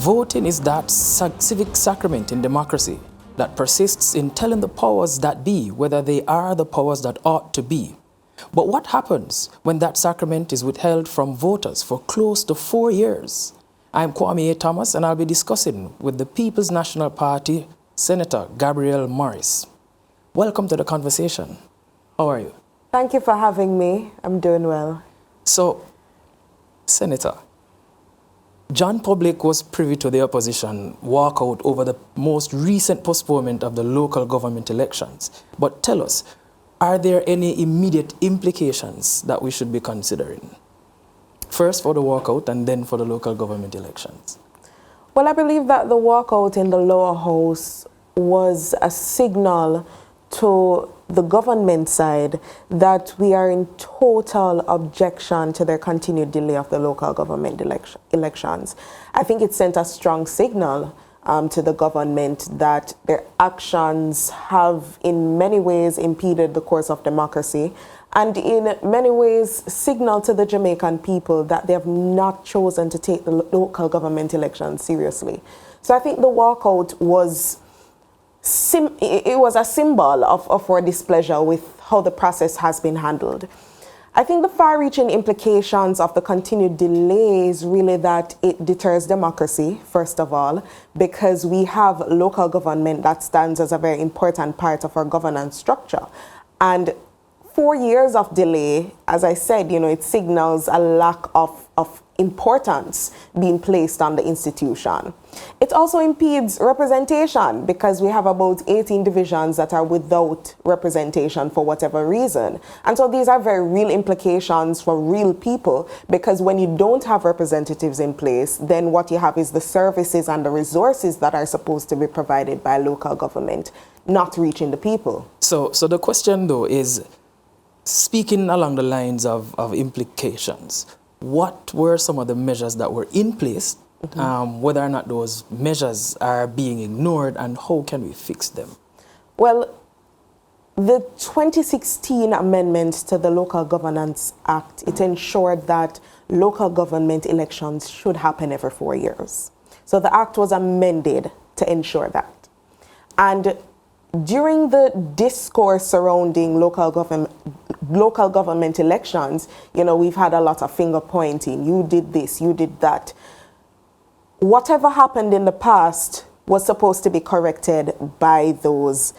Voting is that civic sacrament in democracy that persists in telling the powers that be whether they are the powers that ought to be. But what happens when that sacrament is withheld from voters for close to 4 years? I'm Kwame A. Thomas, and I'll be discussing with the People's National Party Senator Gabriella Morris. Welcome to the conversation. How are you? Thank you for having me. I'm doing well. So, Senator, John Public was privy to the opposition walkout over the most recent postponement of the local government elections. But tell us, are there any immediate implications that we should be considering? First for the walkout and then for the local government elections. Well, I believe that the walkout in the lower house was a signal to the government side that we are in total objection to their continued delay of the local government elections. I think it sent a strong signal to the government that their actions have in many ways impeded the course of democracy and in many ways signal to the Jamaican people that they have not chosen to take the local government elections seriously. So I think the walkout was a symbol of our displeasure with how the process has been handled. I think the far-reaching implications of the continued delay is really that it deters democracy, first of all, because we have local government that stands as a very important part of our governance structure. And 4 years of delay, as I said, it signals a lack of importance being placed on the institution. It also impedes representation because we have about 18 divisions that are without representation for whatever reason. And so these are very real implications for real people, because when you don't have representatives in place, then what you have is the services and the resources that are supposed to be provided by local government not reaching the people. So the question though is, speaking along the lines of implications, what were some of the measures that were in place, whether or not those measures are being ignored, and how can we fix them? Well, the 2016 amendments to the Local Governance Act, it ensured that local government elections should happen every 4 years. So the act was amended to ensure that. And during the discourse surrounding local government elections, we've had a lot of finger pointing. You did this, you did that. Whatever happened in the past was supposed to be corrected by those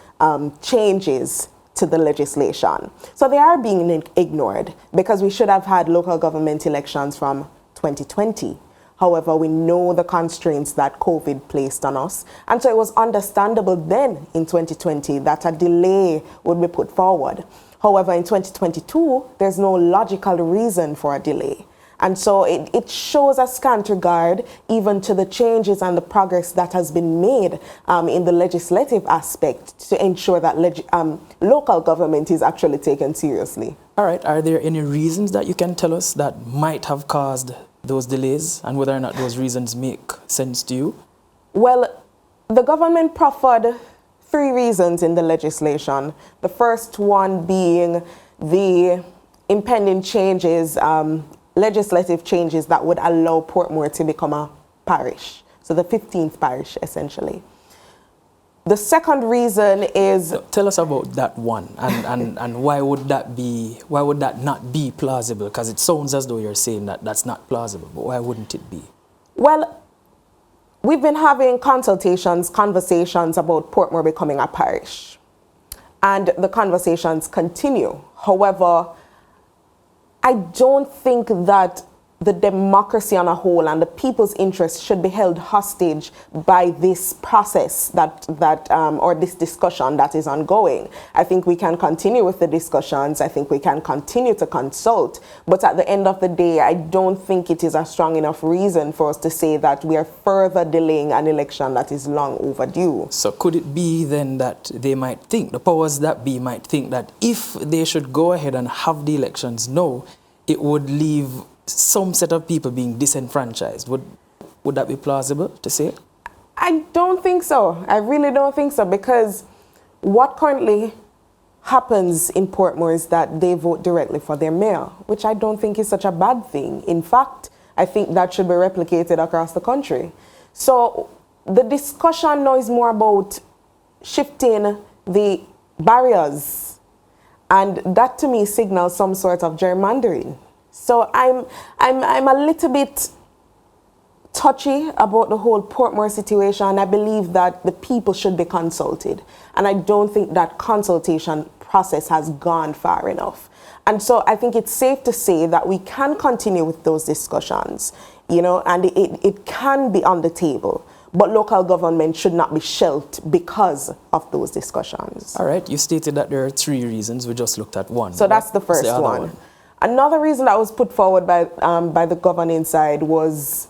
changes to the legislation. So they are being ignored because we should have had local government elections from 2020. However, we know the constraints that COVID placed on us. And so it was understandable then in 2020 that a delay would be put forward. However, in 2022, there's no logical reason for a delay. And so it shows a scant regard even to the changes and the progress that has been made in the legislative aspect to ensure that local government is actually taken seriously. All right. Are there any reasons that you can tell us that might have caused those delays, and whether or not those reasons make sense to you? Well, the government proffered 3 reasons in the legislation. The first one being the impending changes, legislative changes that would allow Portmore to become a parish. So the 15th parish, essentially. The second reason is... Tell us about that one, and why would that not be plausible? Because it sounds as though you're saying that that's not plausible, but why wouldn't it be? Well, we've been having conversations about Portmore becoming a parish. And the conversations continue. However, I don't think that the democracy on a whole and the people's interests should be held hostage by this process or this discussion that is ongoing. I think we can continue with the discussions. I think we can continue to consult. But at the end of the day, I don't think it is a strong enough reason for us to say that we are further delaying an election that is long overdue. So could it be then that they might think, the powers that be might think that if they should go ahead and have the elections now, it would leave some set of people being disenfranchised? Would that be plausible to say? I don't think so. I really don't think so, because what currently happens in Portmore is that they vote directly for their mayor, which I don't think is such a bad thing. In fact, I think that should be replicated across the country. So the discussion now is more about shifting the barriers, and that to me signals some sort of gerrymandering. So I'm a little bit touchy about the whole Portmore situation. I believe that the people should be consulted, and I don't think that consultation process has gone far enough. And so I think it's safe to say that we can continue with those discussions, you know, and it can be on the table, but local government should not be shelved because of those discussions. All right, you stated that there are 3 reasons. We just looked at one. So that's the first one. Another reason that was put forward by the governing side was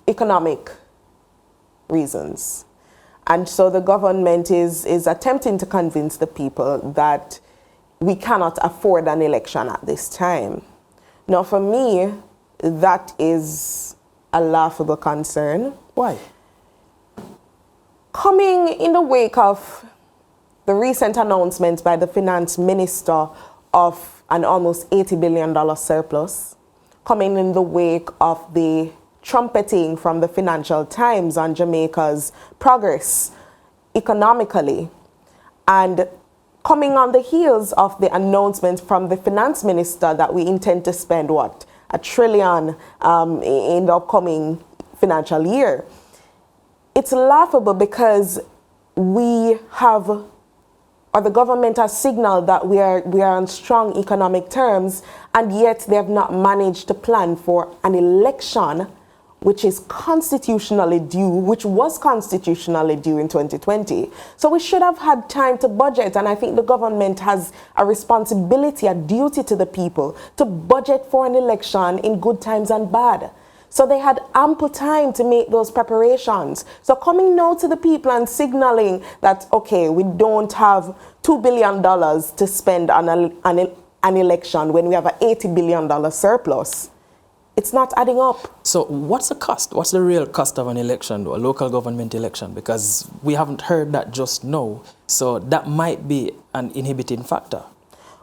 economic reasons. And so the government is attempting to convince the people that we cannot afford an election at this time. Now, for me, that is a laughable concern. Why? Coming in the wake of the recent announcement by the finance minister of an almost $80 billion surplus, coming in the wake of the trumpeting from the Financial Times on Jamaica's progress economically, and coming on the heels of the announcement from the finance minister that we intend to spend, what, $1 trillion in the upcoming financial year. It's laughable because we have, or the government has signaled that we are on strong economic terms, and yet they have not managed to plan for an election which is constitutionally due, which was constitutionally due in 2020. So we should have had time to budget, and I think the government has a responsibility, a duty to the people to budget for an election in good times and bad. So they had ample time to make those preparations. So coming now to the people and signaling that, okay, we don't have $2 billion to spend on an election when we have an $80 billion surplus, it's not adding up. So what's the cost? What's the real cost of an election, a local government election? Because we haven't heard that just now. So that might be an inhibiting factor.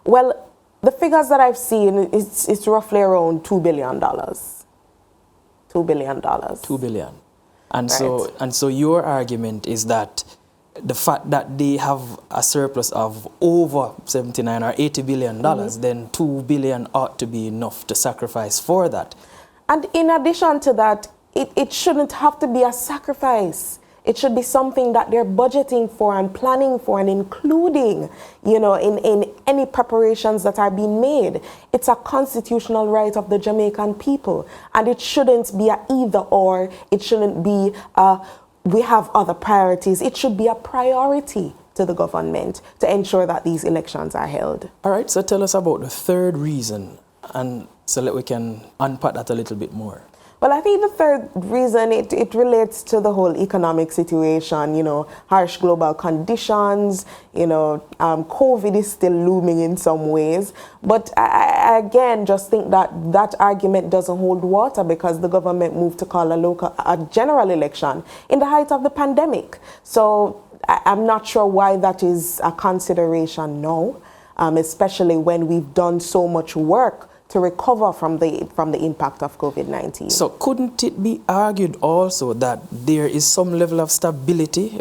Well, the figures that I've seen, it's roughly around $2 billion. $2 billion. $2 billion. And Right. so your argument is that the fact that they have a surplus of over 79 or 80 billion dollars, then 2 billion ought to be enough to sacrifice for that. And in addition to that, it shouldn't have to be a sacrifice. It should be something that they're budgeting for and planning for and including, you know, in any preparations that are being made. It's a constitutional right of the Jamaican people, and it shouldn't be a either or. It shouldn't be we have other priorities. It should be a priority to the government to ensure that these elections are held. All right, so tell us about the third reason, and so that we can unpack that a little bit more. Well, I think the third reason, it relates to the whole economic situation, you know, harsh global conditions, you know, COVID is still looming in some ways. But I again just think that that argument doesn't hold water because the government moved to call a general election in the height of the pandemic. So I'm not sure why that is a consideration now, especially when we've done so much work to recover from the impact of COVID-19. So couldn't it be argued also that there is some level of stability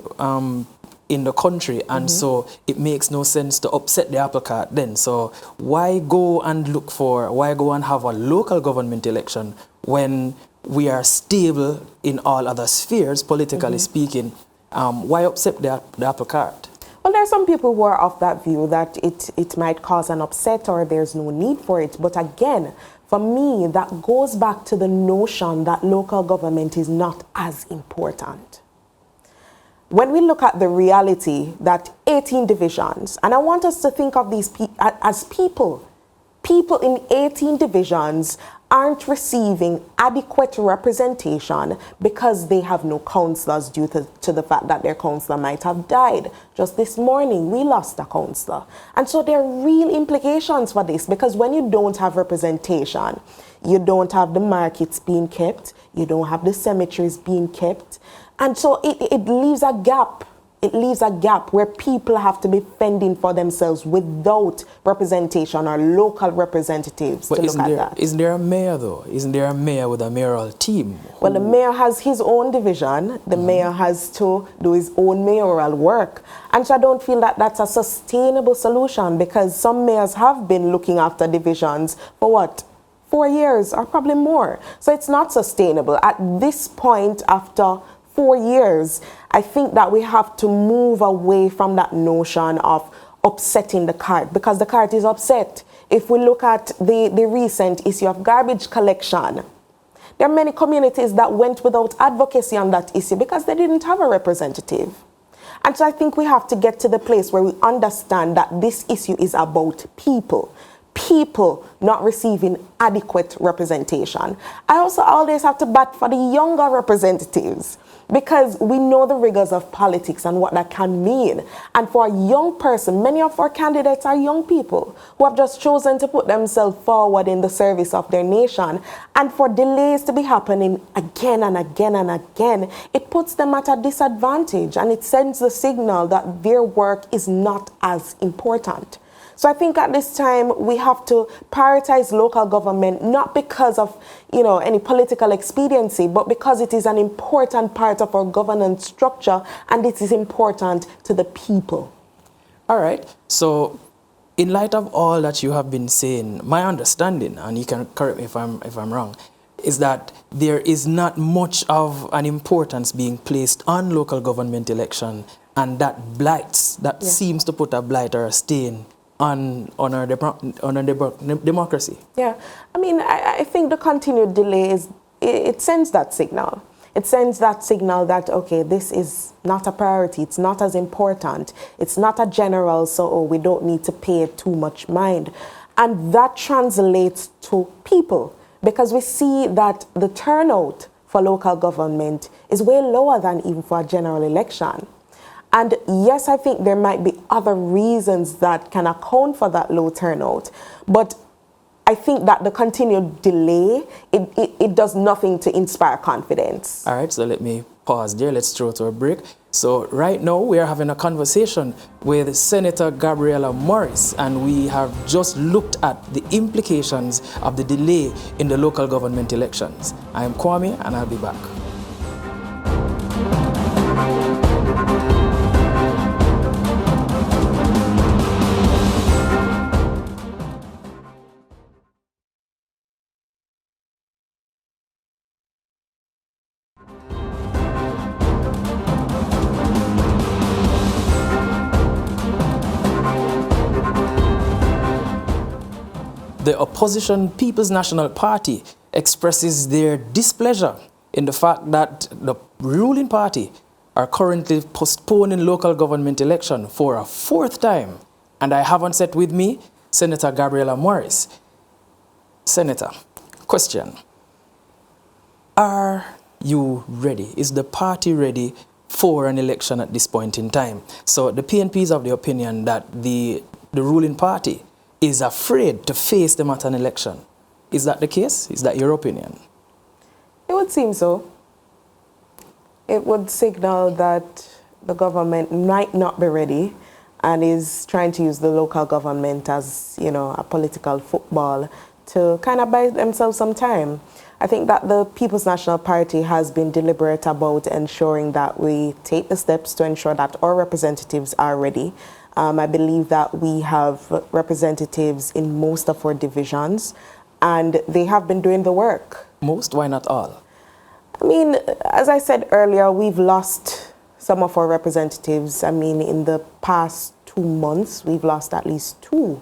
in the country, and so it makes no sense to upset the apple cart then? So why go and have a local government election when we are stable in all other spheres, politically speaking? Why upset the apple cart? Well, there are some people who are of that view that it might cause an upset or there's no need for it. But again, for me, that goes back to the notion that local government is not as important. When we look at the reality that 18 divisions, and I want us to think of these as people in 18 divisions aren't receiving adequate representation because they have no councillors due to the fact that their councillor might have died. Just this morning, we lost a councillor. And so there are real implications for this, because when you don't have representation, you don't have the markets being kept, you don't have the cemeteries being kept, and so it leaves a gap it leaves a gap where people have to be fending for themselves without representation or local representatives to look at that. Isn't there a mayor, though? Isn't there a mayor with a mayoral team? Well, the mayor has his own division. The mayor has to do his own mayoral work. And so I don't feel that that's a sustainable solution, because some mayors have been looking after divisions for what? 4 years or probably more. So it's not sustainable. At this point, after 4 years, I think that we have to move away from that notion of upsetting the cart, because the cart is upset. If we look at the recent issue of garbage collection, there are many communities that went without advocacy on that issue because they didn't have a representative. And so I think we have to get to the place where we understand that this issue is about people. People not receiving adequate representation. I also always have to bat for the younger representatives, because we know the rigors of politics and what that can mean. And for a young person, many of our candidates are young people who have just chosen to put themselves forward in the service of their nation. And for delays to be happening again and again and again, it puts them at a disadvantage, and it sends the signal that their work is not as important. So I think at this time we have to prioritize local government, not because of, any political expediency, but because it is an important part of our governance structure, and it is important to the people. All right. So in light of all that you have been saying, my understanding, and you can correct me if I'm wrong, is that there is not much of an importance being placed on local government election, and that seems to put a blight or a stain on our democracy. Yeah, I mean, I think the continued delay it sends that signal. It sends that signal that, okay, this is not a priority, it's not as important, it's not a general, so we don't need to pay it too much mind. And that translates to people, because we see that the turnout for local government is way lower than even for a general election. And yes, I think there might be other reasons that can account for that low turnout, but I think that the continued delay, it does nothing to inspire confidence. All right, so let me pause there. Let's throw to a break. So right now we are having a conversation with Senator Gabriella Morris, and we have just looked at the implications of the delay in the local government elections. I am Kwame, and I'll be back. The opposition People's National Party expresses their displeasure in the fact that the ruling party are currently postponing local government election for a 4th time. And I have on set with me Senator Gabriella Morris. Senator, question. Are you ready? Is the party ready for an election at this point in time? So the PNP is of the opinion that the ruling party is afraid to face them at an election. Is that the case? Is that your opinion? It would seem so. It would signal that the government might not be ready and is trying to use the local government as, a political football to kind of buy themselves some time. I think that the People's National Party has been deliberate about ensuring that we take the steps to ensure that our representatives are ready. I believe that we have representatives in most of our divisions, and they have been doing the work. Most? Why not all? I mean, as I said earlier, we've lost some of our representatives. I mean, in the past 2 months, we've lost at least 2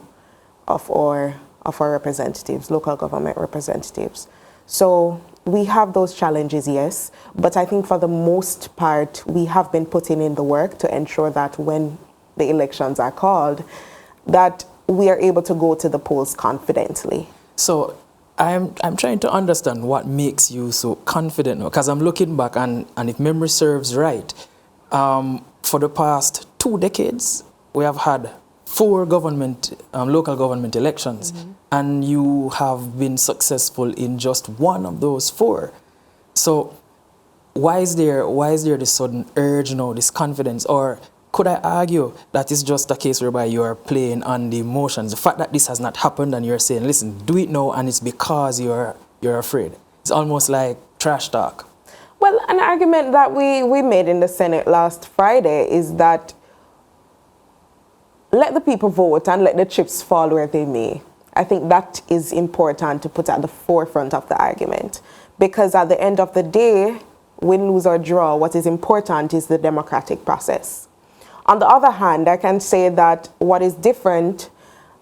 of our representatives, local government representatives. So we have those challenges, yes, but I think for the most part, we have been putting in the work to ensure that when the elections are called, that we are able to go to the polls confidently. So I'm trying to understand what makes you so confident, because I'm looking back, and if memory serves right, for the past 2 decades, we have had 4 local government elections, and you have been successful in just 1 of those 4. So why is there this sudden urge now, this confidence? Or could I argue that it's just a case whereby you are playing on the emotions? The fact that this has not happened and you're saying, listen, do it now, and it's because you're afraid. It's almost like trash talk. Well, an argument that we made in the Senate last Friday is that let the people vote and let the chips fall where they may. I think that is important to put at the forefront of the argument, because at the end of the day, win, lose or draw, what is important is the democratic process. On the other hand, I can say that what is different,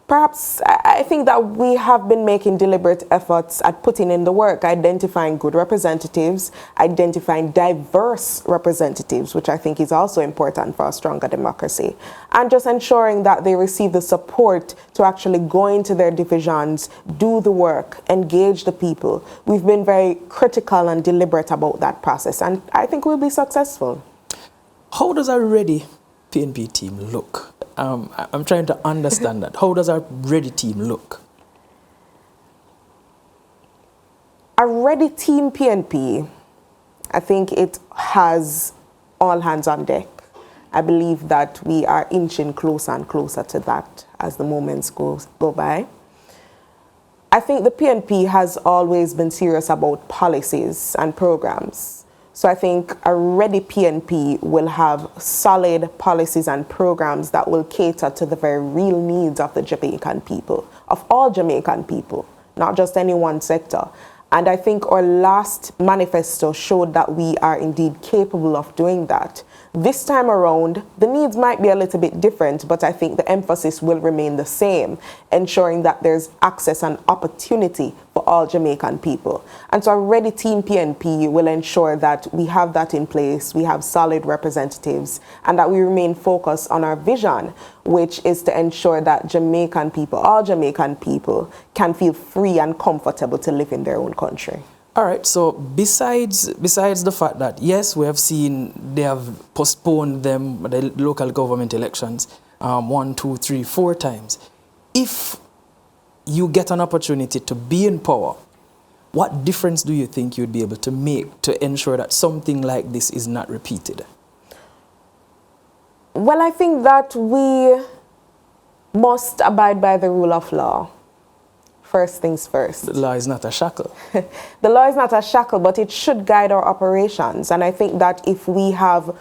perhaps I think that we have been making deliberate efforts at putting in the work, identifying good representatives, identifying diverse representatives, which I think is also important for a stronger democracy, and just ensuring that they receive the support to actually go into their divisions, do the work, engage the people. We've been very critical and deliberate about that process, and I think we'll be successful. How does a ready PNP team look? I'm trying to understand that. How does our ready team look? A ready team PNP, I think it has all hands on deck. I believe that we are inching closer and closer to that as the moments go by. I think the PNP has always been serious about policies and programs. So I think a ready PNP will have solid policies and programs that will cater to the very real needs of the Jamaican people, of all Jamaican people, not just any one sector. And I think our last manifesto showed that we are indeed capable of doing that. This time around, the needs might be a little bit different, but I think the emphasis will remain the same, ensuring that there's access and opportunity for all Jamaican people. And so a ready team PNP will ensure that we have that in place, we have solid representatives, and that we remain focused on our vision, which is to ensure that Jamaican people, all Jamaican people, can feel free and comfortable to live in their own country. All right, so besides the fact that, yes, we have seen they have postponed the local government elections 1, 2, 3, 4 times. If you get an opportunity to be in power, what difference do you think you'd be able to make to ensure that something like this is not repeated? Well, I think that we must abide by the rule of law. First things first. The law is not a shackle. The law is not a shackle, but it should guide our operations. And I think that if we have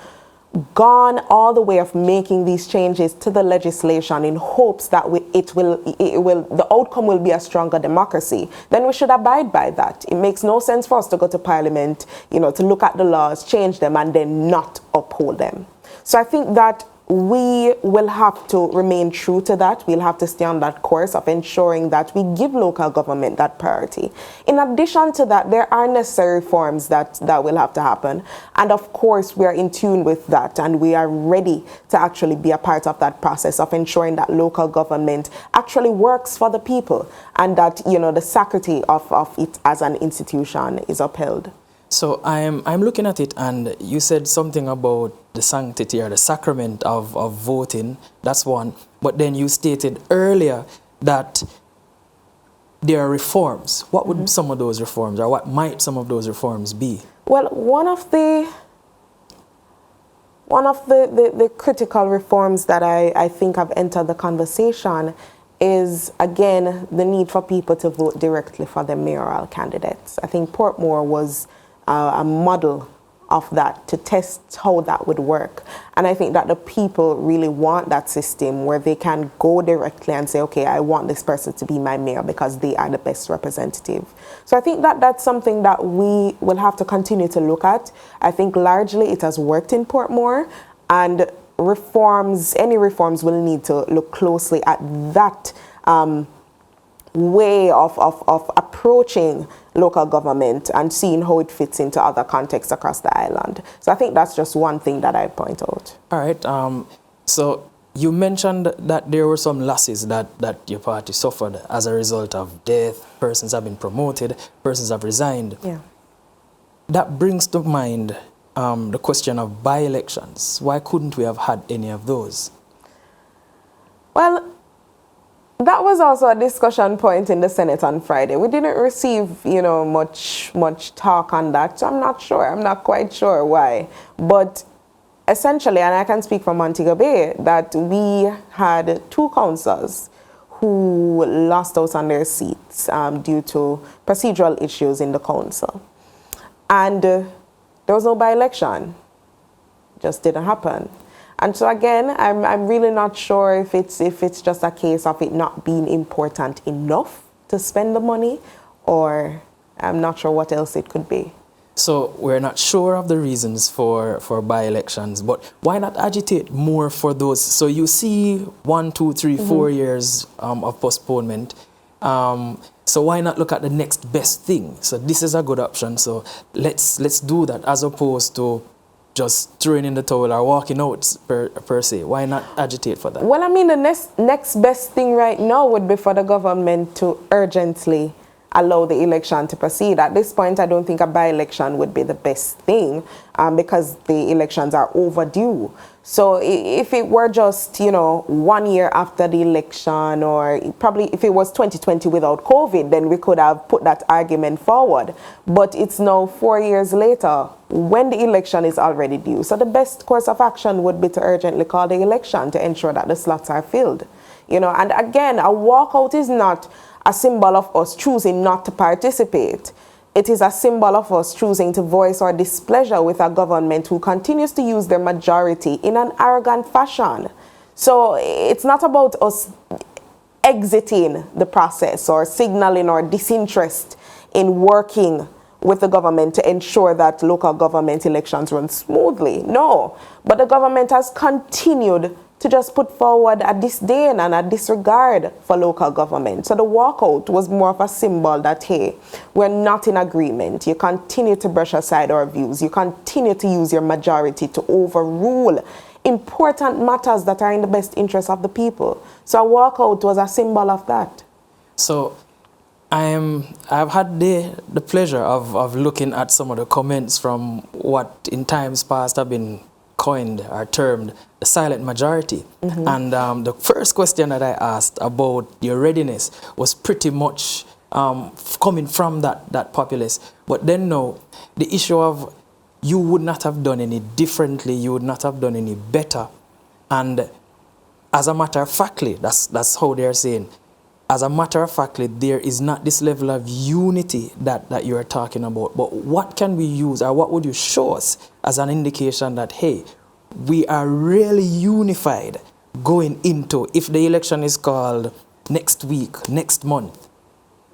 gone all the way of making these changes to the legislation in hopes that the outcome will be a stronger democracy, then we should abide by that. It makes no sense for us to go to Parliament, to look at the laws, change them, and then not uphold them. So I think that we will have to remain true to that. We'll have to stay on that course of ensuring that we give local government that priority. In addition to that, there are necessary reforms that will have to happen. And of course, we are in tune with that, and we are ready to actually be a part of that process of ensuring that local government actually works for the people, and that, the sanctity of it as an institution is upheld. So I'm looking at it, and you said something about the sanctity or the sacrament of voting. That's one. But then you stated earlier that there are reforms. What would some of those reforms, or what might some of those reforms be? Well, one of the critical reforms that I think have entered the conversation is, again, the need for people to vote directly for their mayoral candidates. I think Portmore was a model of that, to test how that would work. And I think that the people really want that system where they can go directly and say, okay, I want this person to be my mayor because they are the best representative. So I think that that's something that we will have to continue to look at. I think largely it has worked in Portmore, and any reforms will need to look closely at that way of approaching local government and seeing how it fits into other contexts across the island. So I think that's just one thing that I'd point out. All right. So you mentioned that there were some losses that your party suffered as a result of death. Persons have been promoted, persons have resigned. Yeah. That brings to mind the question of by-elections. Why couldn't we have had any of those? Well, That was also a discussion point in the Senate on Friday. We didn't receive, much talk on that, so I'm not sure. I'm not quite sure why. But essentially, and I can speak from Montego Bay, that we had 2 councillors who lost out on their seats due to procedural issues in the council. And there was no by-election. Just didn't happen. And so again, I'm really not sure if it's just a case of it not being important enough to spend the money, or I'm not sure what else it could be. So we're not sure of the reasons for by-elections, but why not agitate more for those? So you see 1, 2, 3, 4 years of postponement. So why not look at the next best thing? So this is a good option. So let's do that, as opposed to just throwing in the towel or walking out per se. Why not agitate for that? Well, I mean, the next best thing right now would be for the government to urgently allow the election to proceed. At this point, I don't think a by-election would be the best thing because the elections are overdue. So if it were just, 1 year after the election, or probably if it was 2020 without COVID, then we could have put that argument forward. But it's now 4 years later when the election is already due. So the best course of action would be to urgently call the election to ensure that the slots are filled. And again, a walkout is not a symbol of us choosing not to participate. It is a symbol of us choosing to voice our displeasure with a government who continues to use their majority in an arrogant fashion. So it's not about us exiting the process or signaling our disinterest in working with the government to ensure that local government elections run smoothly. No, but the government has continued to just put forward a disdain and a disregard for local government. So the walkout was more of a symbol that, hey, we're not in agreement. You continue to brush aside our views. You continue to use your majority to overrule important matters that are in the best interest of the people. So a walkout was a symbol of that. So I've had the pleasure of looking at some of the comments from what in times past have been coined or termed the silent majority. And the first question that I asked about your readiness was pretty much coming from that populace. But then now, the issue of you would not have done any differently, you would not have done any better. And as a matter of factly, that's how they're saying, as a matter of factly, there is not this level of unity that you're talking about. But what can we use, or what would you show us as an indication that, hey, we are really unified going into, if the election is called next week, next month,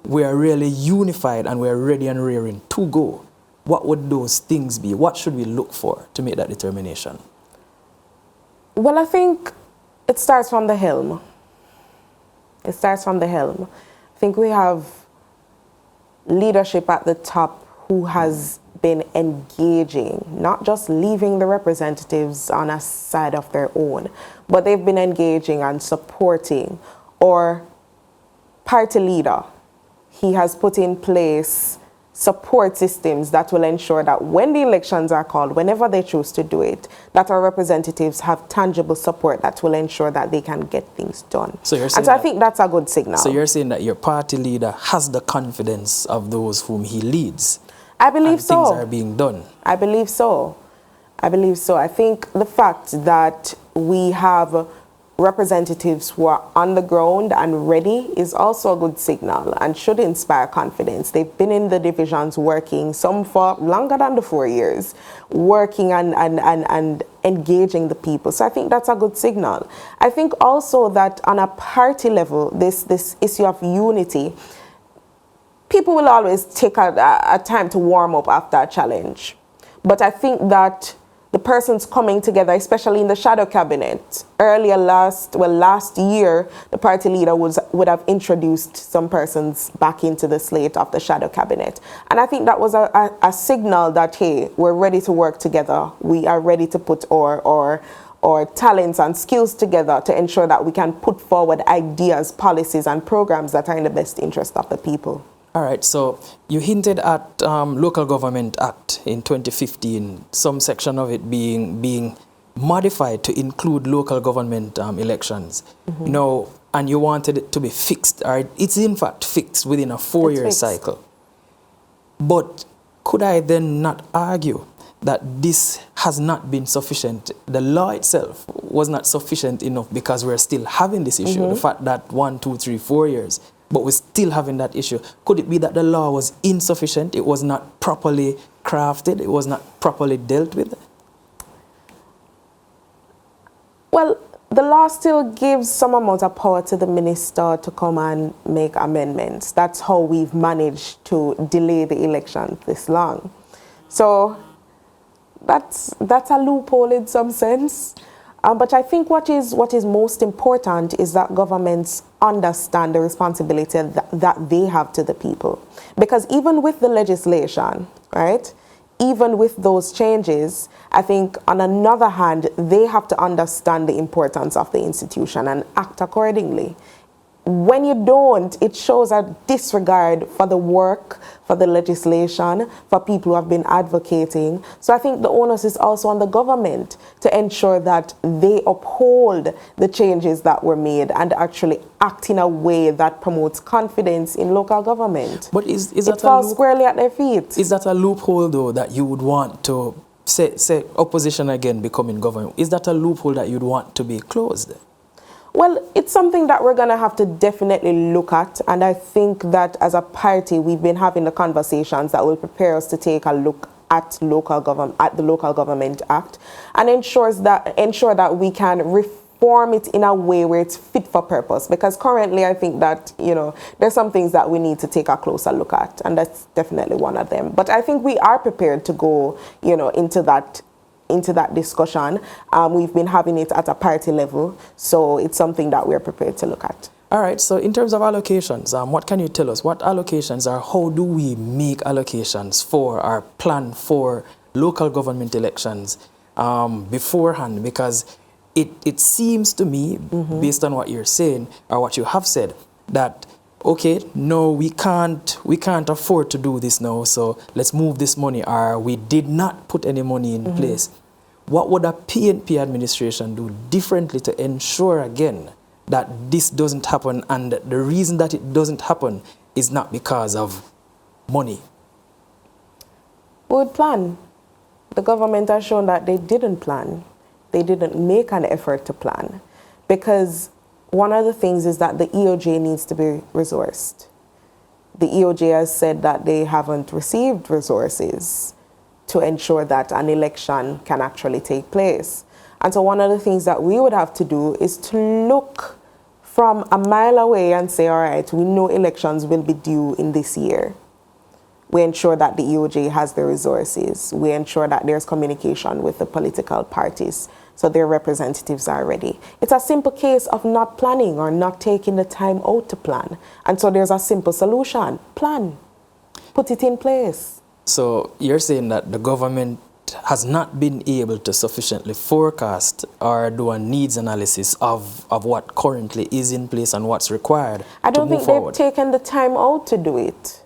we are really unified and we're ready and rearing to go. What would those things be? What should we look for to make that determination? Well, I think it starts from the helm. It starts from the helm. I think we have leadership at the top who has been engaging, not just leaving the representatives on a side of their own, but they've been engaging and supporting. Or party leader, he has put in place support systems that will ensure that when the elections are called, whenever they choose to do it, that our representatives have tangible support that will ensure that they can get things done. So you're saying and so I think that's a good signal. So you're saying that your party leader has the confidence of those whom he leads? I believe so. Things are being done. I believe so. I believe so. I think the fact that we have representatives who are on the ground and ready is also a good signal and should inspire confidence. They've been in the divisions working, some for longer than the 4 years, working and engaging the people. So I think that's a good signal. I think also that on a party level, this issue of unity, people will always take a time to warm up after a challenge. But I think that the persons coming together, especially in the shadow cabinet, last year, the party leader would have introduced some persons back into the slate of the shadow cabinet. And I think that was a signal that, hey, we're ready to work together. We are ready to put our talents and skills together to ensure that we can put forward ideas, policies, and programs that are in the best interest of the people. All right, so you hinted at Local Government Act in 2015, some section of it being modified to include local government elections. Now, and you wanted it to be fixed, or it's in fact fixed within a 4-year cycle. But could I then not argue that this has not been sufficient? The law itself was not sufficient enough because we're still having this issue. The fact that 1, 2, 3, 4 years, but we're still having that issue. Could it be that the law was insufficient? It was not properly crafted? It was not properly dealt with? Well, the law still gives some amount of power to the minister to come and make amendments. That's how we've managed to delay the election this long. So that's a loophole in some sense. But I think what is most important is that governments understand the responsibility that they have to the people. Because even with the legislation, right, even with those changes, I think on another hand, they have to understand the importance of the institution and act accordingly. When you don't, it shows a disregard for the work, for the legislation, for people who have been advocating. So I think the onus is also on the government to ensure that they uphold the changes that were made and actually act in a way that promotes confidence in local government. But is that it falls squarely at their feet. Is that a loophole, though, that you would want to, say opposition again becoming government? Is that a loophole that you'd want to be closed? Well, it's something that we're going to have to definitely look at, and I think that as a party, we've been having the conversations that will prepare us to take a look at the Local Government Act and ensure that we can reform it in a way where it's fit for purpose. Because currently, I think that there's some things that we need to take a closer look at, and that's definitely one of them. But I think we are prepared to go, into that discussion. We've been having it at a party level, so it's something that we're prepared to look at. All right, so in terms of allocations, what can you tell us? What allocations are, how do we make allocations for our plan for local government elections beforehand? Because it seems to me, based on what you're saying, or what you have said, that okay, no, we can't afford to do this now, so let's move this money, or we did not put any money in place. What would a PNP administration do differently to ensure, again, that this doesn't happen, and the reason that it doesn't happen is not because of money? We would plan. The government has shown that they didn't plan. They didn't make an effort to plan. Because one of the things is that the EOJ needs to be resourced. The EOJ has said that they haven't received resources to ensure that an election can actually take place. And so one of the things that we would have to do is to look from a mile away and say, all right, we know elections will be due in this year. We ensure that the EOJ has the resources. We ensure that there's communication with the political parties so their representatives are ready. It's a simple case of not planning or not taking the time out to plan. And so there's a simple solution. Plan. Put it in place. So you're saying that the government has not been able to sufficiently forecast or do a needs analysis of what currently is in place and what's required to move forward? I don't think they've taken the time out to do it.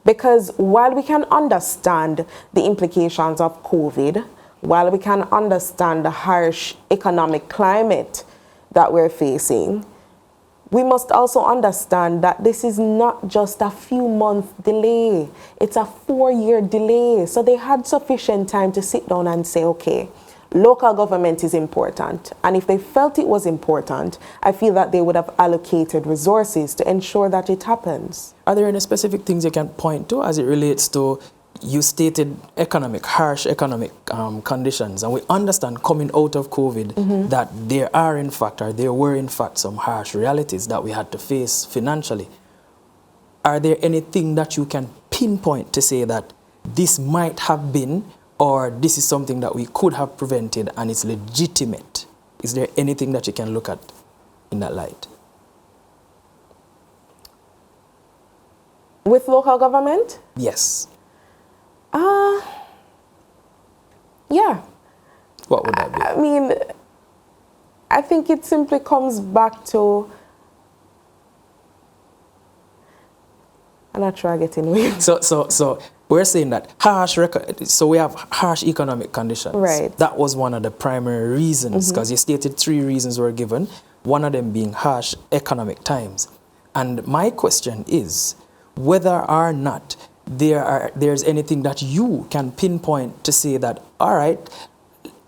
Because while we can understand the implications of COVID, while we can understand the harsh economic climate that we're facing, we must also understand that this is not just a few month delay. It's a 4-year delay. So they had sufficient time to sit down and say, okay, local government is important. And if they felt it was important, I feel that they would have allocated resources to ensure that it happens. Are there any specific things you can point to as it relates to, you stated harsh economic conditions, and we understand coming out of COVID that there were in fact some harsh realities that we had to face financially. Are there anything that you can pinpoint to say that this might have been, or this is something that we could have prevented and it's legitimate? Is there anything that you can look at in that light? With local government? Yes. Yeah. What would that be? I mean, I think it simply comes back to, I'm not sure I get in with. So we're saying that so we have harsh economic conditions. Right. That was one of the primary reasons, because you stated 3 reasons were given. one of them being harsh economic times. And my question is whether or not there's anything that you can pinpoint to say that, all right,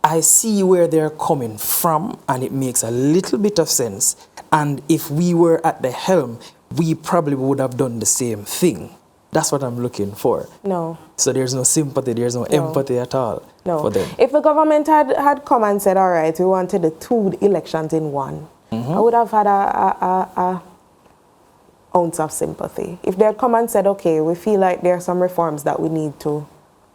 I see where they're coming from and it makes a little bit of sense. And if we were at the helm, we probably would have done the same thing. That's what I'm looking for. No. So there's no sympathy, there's no empathy at all for them. If the government had come and said, all right, we wanted the 2 elections in one, I would have had a ounce of sympathy. If they had come and said, okay, we feel like there are some reforms that we need to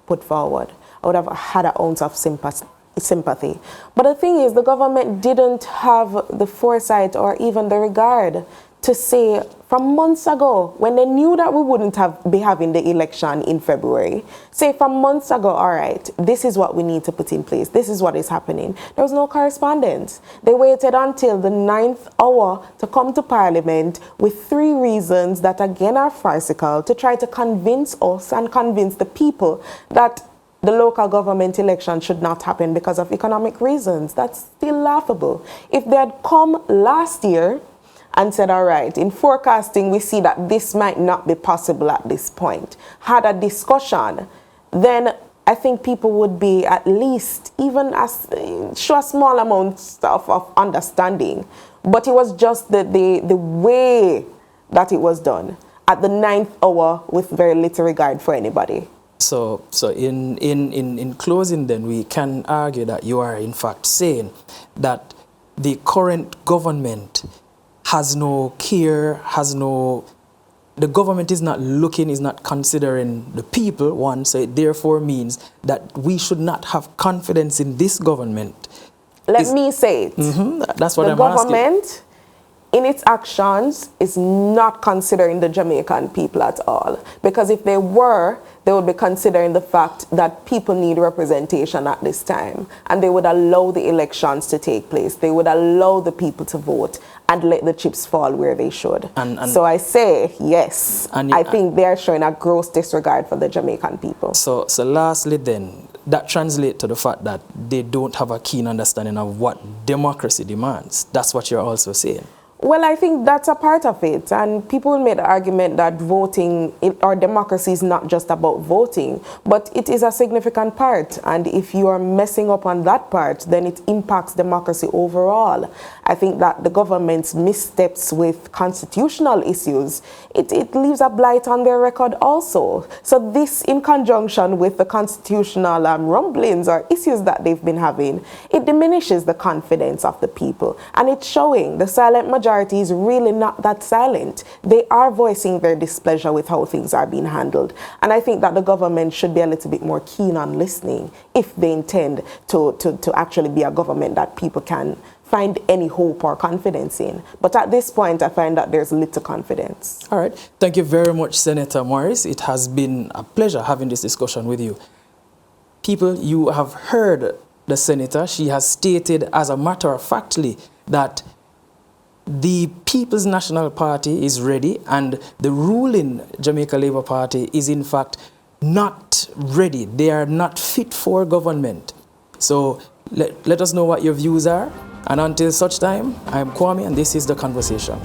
put forward, I would have had an ounce of sympathy. But the thing is, the government didn't have the foresight or even the regard to say from months ago, when they knew that we wouldn't be having the election in February, say from months ago, all right, this is what we need to put in place. This is what is happening. There was no correspondence. They waited until the 9th hour to come to Parliament with 3 reasons that again are farcical to try to convince us and convince the people that the local government election should not happen because of economic reasons. That's still laughable. If they had come last year and said, all right, in forecasting, we see that this might not be possible at this point, had a discussion, then I think people would be at least even show a small amount of understanding. But it was just the way that it was done at the 9th hour with very little regard for anybody. So in closing then, we can argue that you are in fact saying that the current government has no care, the government is not looking, is not considering the people, one, so it therefore means that we should not have confidence in this government. Let me say it. That's what I'm asking. The government, in its actions, is not considering the Jamaican people at all. Because if they were, they would be considering the fact that people need representation at this time. And they would allow the elections to take place. They would allow the people to vote and let the chips fall where they should. So I say, yes, I think they are showing a gross disregard for the Jamaican people. So lastly then, that translates to the fact that they don't have a keen understanding of what democracy demands. That's what you're also saying. Well, I think that's a part of it. And people will make the argument that voting or democracy is not just about voting, but it is a significant part. And if you are messing up on that part, then it impacts democracy overall. I think that the government's missteps with constitutional issues, it leaves a blight on their record also. So this, in conjunction with the constitutional rumblings or issues that they've been having, it diminishes the confidence of the people. And it's showing the silent majority is really not that silent. They are voicing their displeasure with how things are being handled. And I think that the government should be a little bit more keen on listening if they intend to actually be a government that people can find any hope or confidence in. But at this point, I find that there's little confidence. All right. Thank you very much, Senator Morris. It has been a pleasure having this discussion with you. People, you have heard the senator. She has stated as a matter of factly that the People's National Party is ready and the ruling Jamaica Labour Party is in fact not ready. They are not fit for government. So let us know what your views are. And until such time, I am Kwame and this is The Conversation.